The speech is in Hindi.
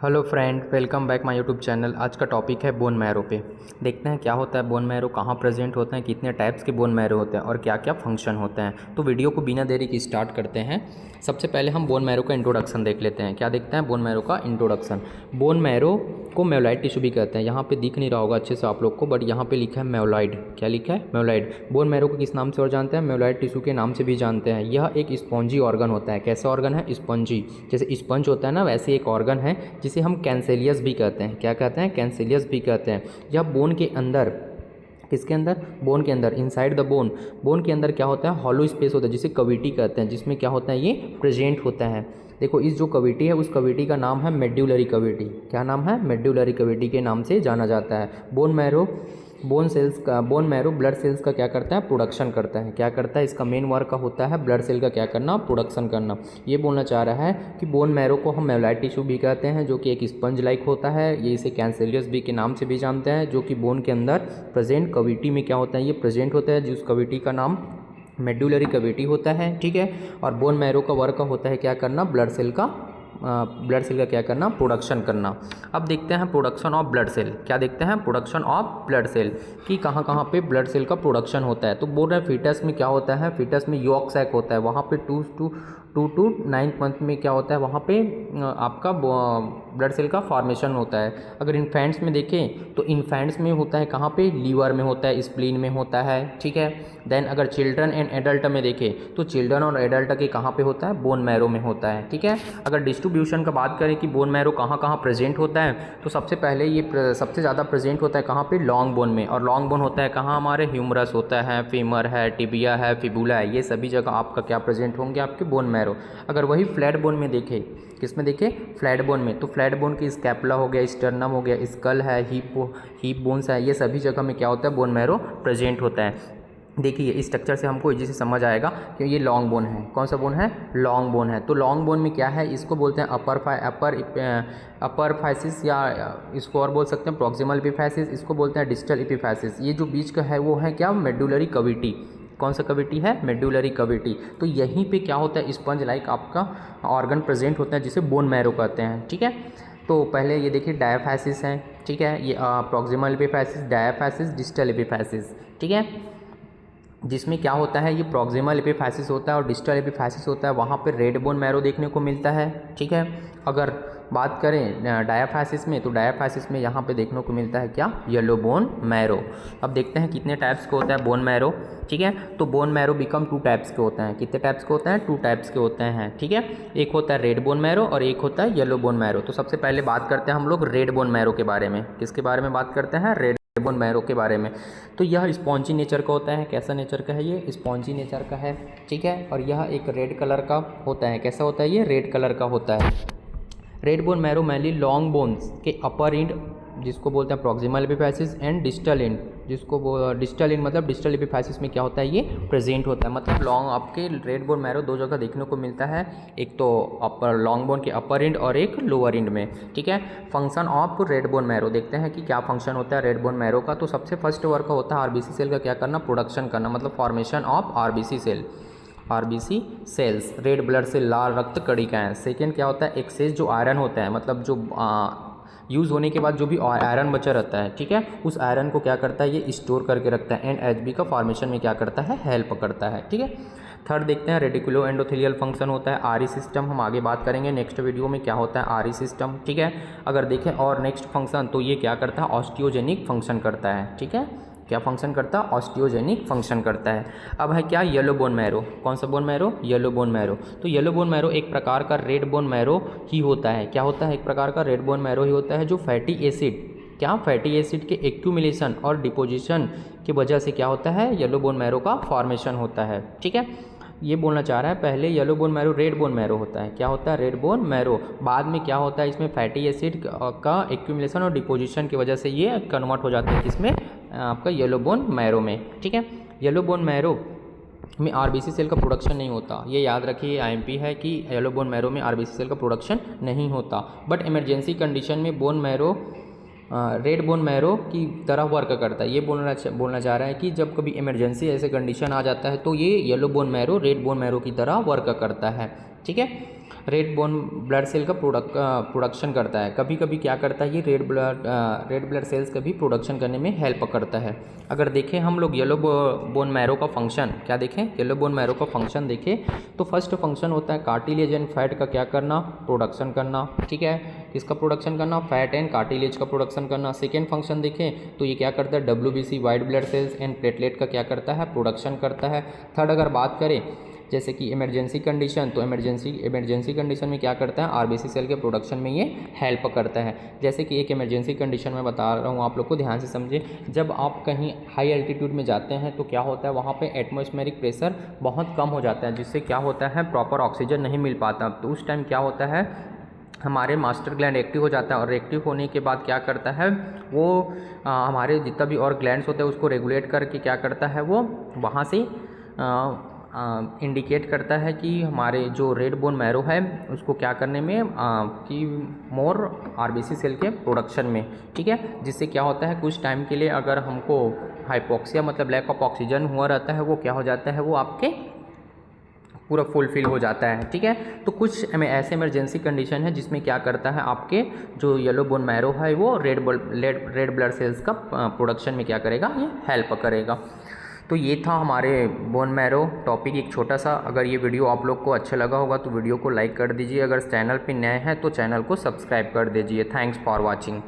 Hello friend, welcome back my YouTube channel. आज का टॉपिक है बोन मैरो पे। देखते हैं क्या होता है बोन मैरो, कहाँ प्रेजेंट होते हैं, कितने टाइप्स के बोन मैरो होते हैं और क्या क्या फंक्शन होते हैं। तो वीडियो को बिना देरी की स्टार्ट करते हैं। सबसे पहले हम बोन मैरो का इंट्रोडक्शन देख लेते हैं। क्या देखते हैं बोन मैरो का इंट्रोडक्शन। बोन मैरो को मेवलाइड टिश्यू भी कहते हैं। यहाँ पे दिख नहीं रहा होगा अच्छे से आप लोग को, बट यहाँ पे लिखा है मेवलाइड। क्या लिखा है? मेवलाइड। बोन मैरो को किस नाम से और जानते हैं? मेवलाइड टिश्यू के नाम से भी जानते हैं। यह एक स्पॉन्जी ऑर्गन होता है। कैसा ऑर्गन है? स्पंजी। जैसे स्पंज होता है ना, वैसे एक ऑर्गन है जिसे हम कैंसेलियस भी कहते हैं। क्या कहते हैं? कैंसेलियस भी कहते हैं। यह बोन के अंदर, किसके अंदर? बोन के अंदर, इनसाइड द बोन। बोन के अंदर क्या होता है? हॉलो स्पेस होता है जिसे कविटी कहते हैं, जिसमें क्या होता है? ये प्रेजेंट होता है। देखो, इस जो कविटी है उस कविटी का नाम है मेड्यूलरी कविटी। क्या नाम है? मेड्यूलरी कविटी के नाम से जाना जाता है। बोन मैरो, बोन सेल्स का, बोन मैरो ब्लड सेल्स का क्या करता है? प्रोडक्शन करता है। क्या करता है? इसका मेन वर्क का होता है ब्लड सेल का क्या करना? प्रोडक्शन करना। ये बोलना चाह रहा है कि बोन मैरो को हम मेवलाइड टिश्यू भी कहते हैं, जो कि एक स्पंज लाइक होता है। ये इसे कैंसेलियस भी के नाम से भी जानते हैं, जो कि बोन के अंदर प्रेजेंट कविटी में क्या होता है? ये प्रेजेंट होता है, जिस कविटी का नाम मेड्यूलरी कविटी होता है। ठीक है। और बोन मैरो का वर्क होता है क्या करना? ब्लड सेल का क्या करना? प्रोडक्शन करना। अब देखते हैं प्रोडक्शन ऑफ ब्लड सेल। क्या देखते हैं? प्रोडक्शन ऑफ ब्लड सेल कि कहाँ कहाँ पे ब्लड सेल का प्रोडक्शन होता है। तो बोल रहे हैं फीटस में क्या होता है? फीटस में यॉर्क सैक होता है, वहाँ पे टू टू 9th मंथ में क्या होता है? वहाँ पे आपका ब्लड सेल का फॉर्मेशन होता है। अगर इन्फेंट्स में देखें तो इन्फेंट्स में होता है कहाँ पे? लीवर में होता है, स्प्लीन में होता है। ठीक है। देन अगर चिल्ड्रन एंड एडल्ट में देखें तो चिल्ड्रन और एडल्ट के कहाँ पे होता है? बोन मैरो में होता है। ठीक है। अगर डिस्ट्रीब्यूशन का बात करें कि बोन मैरो कहाँ कहाँ प्रेजेंट होता है, तो सबसे पहले ये सबसे ज़्यादा प्रेजेंट होता है कहाँ पे? लॉन्ग बोन में। और लॉन्ग बोन होता है कहाँ? हमारे ह्यूमरस होता है, फीमर है, टिबिया है, फिबुला है, ये सभी जगह आपका क्या प्रेजेंट होंगे? आपके बोन मैरो। अगर वही फ्लैट बोन में देखें, किस में देखें? फ्लैट बोन में, तो फ्लैट बोन की स्कैपुला हो गया, स्टर्नम हो गया, स्कल है, हीप बोन्स है, ये सभी जगह में क्या होता है? बोन मैरो प्रेजेंट होता है। देखिए, इस स्ट्रक्चर से हमको इजी से समझ आएगा कि ये लॉन्ग बोन है। कौन सा बोन है? लॉन्ग बोन है। तो लॉन्ग बोन में क्या है? इसको बोलते हैं अपर फाइसिस, या इसको और बोल सकते हैं प्रॉक्सिमल एपिफैसिस, इसको बोलते हैं डिस्टल एपिफैसिस। ये जो बीच का है वो है क्या? मेड्यूलरी कविटी। कौन सा कविटी है? मेड्यूलरी कविटी। तो यहीं पे क्या होता है? स्पंज लाइक आपका ऑर्गन प्रेजेंट होता है जिसे बोन मैरो कहते हैं। ठीक है। तो पहले ये देखिए डायाफैसिस है। ठीक है। ये प्रॉक्सिमल एपिफैसिस, डायाफैसिस, डिस्टल एपिफैसिस। ठीक है। जिसमें क्या होता है? ये प्रॉक्सिमल एपिफैसिस होता है और डिस्टल एपिफैसिस होता है, वहाँ पे रेड बोन मैरो देखने को मिलता है। ठीक है। अगर बात करें डायाफैसिस में, तो डायाफैसिस में यहाँ पे देखने को मिलता है क्या? Yellow bone marrow. अब देखते हैं कितने टाइप्स के होता है बोन मैरो। ठीक है। तो बोन मैरो बिकम 2 टाइप्स के होते हैं। कितने टाइप्स के होते हैं? 2 टाइप्स के होते हैं। ठीक है। एक होता है रेड बोन मैरो और एक होता है येलो बोन मैरो। तो सबसे पहले बात करते हैं हम लोग रेड बोन मैरो के बारे में। किसके बारे में बात करते हैं? रेड बोन मैरो के बारे में। तो यह स्पॉन्जी नेचर का होता है। कैसा नेचर का है? ये स्पॉन्जी नेचर का है। ठीक है। और यह एक रेड कलर का होता है। कैसा होता है? ये रेड कलर का होता है। Red bone marrow mainly long bones के अपर एंड, जिसको बोलते हैं प्रॉक्सिमल एपिफैसिस, एंड डिस्टल एंड, जिसको डिस्टल एंड मतलब डिस्टल एपिफैसिस में क्या होता है? ये प्रेजेंट होता है। मतलब लॉन्ग आपके रेड बोन मैरो 2 जगह देखने को मिलता है, एक तो अपर लॉन्ग बोन के अपर एंड और एक लोअर एंड में। ठीक है। Function of red bone marrow देखते हैं कि क्या फंक्शन होता है रेड बोन मैरो का। तो सबसे फर्स्ट वर्क होता है आरबीसी सेल का क्या करना? प्रोडक्शन करना, मतलब formation of RBC cell. RBC cells, red blood cell, लाल रक्त कणिकाएं। सेकेंड क्या होता है? एक्सेस जो आयरन होता है, मतलब जो यूज़ होने के बाद जो भी आयरन बचा रहता है, ठीक है, उस आयरन को क्या करता है? ये स्टोर करके रखता है एंड एचबी का फॉर्मेशन में क्या करता है? हेल्प करता है। ठीक है। थर्ड देखते हैं रेडिकुलो एंडोथेलियल फंक्शन होता है। आरई सिस्टम हम आगे बात करेंगे नेक्स्ट वीडियो में क्या होता है आरई सिस्टम। ठीक है। अगर देखें और नेक्स्ट फंक्शन, तो ये क्या करता है? ऑस्टियोजेनिक फंक्शन करता है। ठीक है। क्या फंक्शन करता है? ऑस्टियोजेनिक फंक्शन करता है। अब है क्या? Yellow bone marrow. कौन सा bone marrow? Yellow bone marrow. तो येलो बोन मैरो एक प्रकार का रेड बोन मैरो ही होता है। क्या होता है? एक प्रकार का रेड बोन मैरो ही होता है, जो फैटी एसिड, क्या फैटी एसिड के एक्यूमुलेशन और डिपोजिशन की वजह से क्या होता है? येलो बोन मैरो का फॉर्मेशन होता है। ठीक है। ये बोलना चाह रहा है, पहले yellow bone marrow red bone marrow होता है। क्या होता है? Red bone marrow. बाद में क्या होता है? इसमें फैटी एसिड का एक्यूमुलेशन और डिपोजिशन की वजह से ये कन्वर्ट हो जाता है किसमें? आपका येलो बोन मैरो में। ठीक है। येलो बोन मैरो में आरबीसी सेल का प्रोडक्शन नहीं होता। ये याद रखिए, आईएमपी है कि येलो बोन मैरो में आरबीसी सेल का प्रोडक्शन नहीं होता। बट इमरजेंसी कंडीशन में bone marrow red bone marrow की तरह वर्क करता है। ये बोलना चाह रहा है कि जब कभी इमरजेंसी ऐसे कंडीशन आ जाता है तो ये yellow bone marrow red bone marrow की तरह वर्क करता है। ठीक है। रेड बोन ब्लड सेल का प्रोडक्शन करता है। कभी कभी क्या करता है ये रेड ब्लड सेल्स का भी प्रोडक्शन करने में हेल्प करता है। अगर देखें हम लोग येलो बोन मैरो का फंक्शन, क्या देखें येलो बोन मैरो का फंक्शन देखें तो फर्स्ट फंक्शन होता है कार्टिलेज एंड फैट का क्या करना, प्रोडक्शन करना, ठीक है। किसका प्रोडक्शन करना, फैट एंड कार्टिलेज का प्रोडक्शन करना। सेकेंड फंक्शन देखें तो ये क्या करता है, WBC white blood cells and platelet का क्या करता है, प्रोडक्शन करता है। थर्ड अगर बात करें जैसे कि इमरजेंसी कंडीशन, तो इमरजेंसी कंडीशन में क्या करता है, RBC सेल के प्रोडक्शन में ये हेल्प करता है। जैसे कि एक इमरजेंसी कंडीशन में बता रहा हूँ आप लोग को, ध्यान से समझे। जब आप कहीं हाई एल्टीट्यूड में जाते हैं तो क्या होता है, वहाँ पे एटमॉस्फेरिक प्रेशर बहुत कम हो जाता है, जिससे क्या होता है प्रॉपर ऑक्सीजन नहीं मिल पाता। तो उस टाइम क्या होता है, हमारे मास्टर ग्लैंड एक्टिव हो जाता है और एक्टिव होने के बाद क्या करता है वो हमारे जितना भी और ग्लैंड्स होते हैं उसको रेगुलेट करके क्या करता है वो वहाँ से इंडिकेट करता है कि हमारे जो रेड बोन मैरो है उसको क्या करने में कि मोर RBC सेल के प्रोडक्शन में, ठीक है। जिससे क्या होता है कुछ टाइम के लिए अगर हमको हाइपोक्सिया मतलब लैक ऑफ ऑक्सीजन हुआ रहता है वो क्या हो जाता है, वो आपके पूरा फुलफिल हो जाता है, ठीक है। तो कुछ ऐसे इमरजेंसी कंडीशन है जिसमें क्या करता है आपके जो येलो बोन मैरो है वो रेड ब्लड सेल्स का प्रोडक्शन में क्या करेगा, ये हेल्प करेगा। तो ये था हमारे बोन मैरो टॉपिक एक छोटा सा। अगर ये वीडियो आप लोग को अच्छा लगा होगा तो वीडियो को लाइक कर दीजिए। अगर चैनल पे नए हैं तो चैनल को सब्सक्राइब कर दीजिए। Thanks for watching.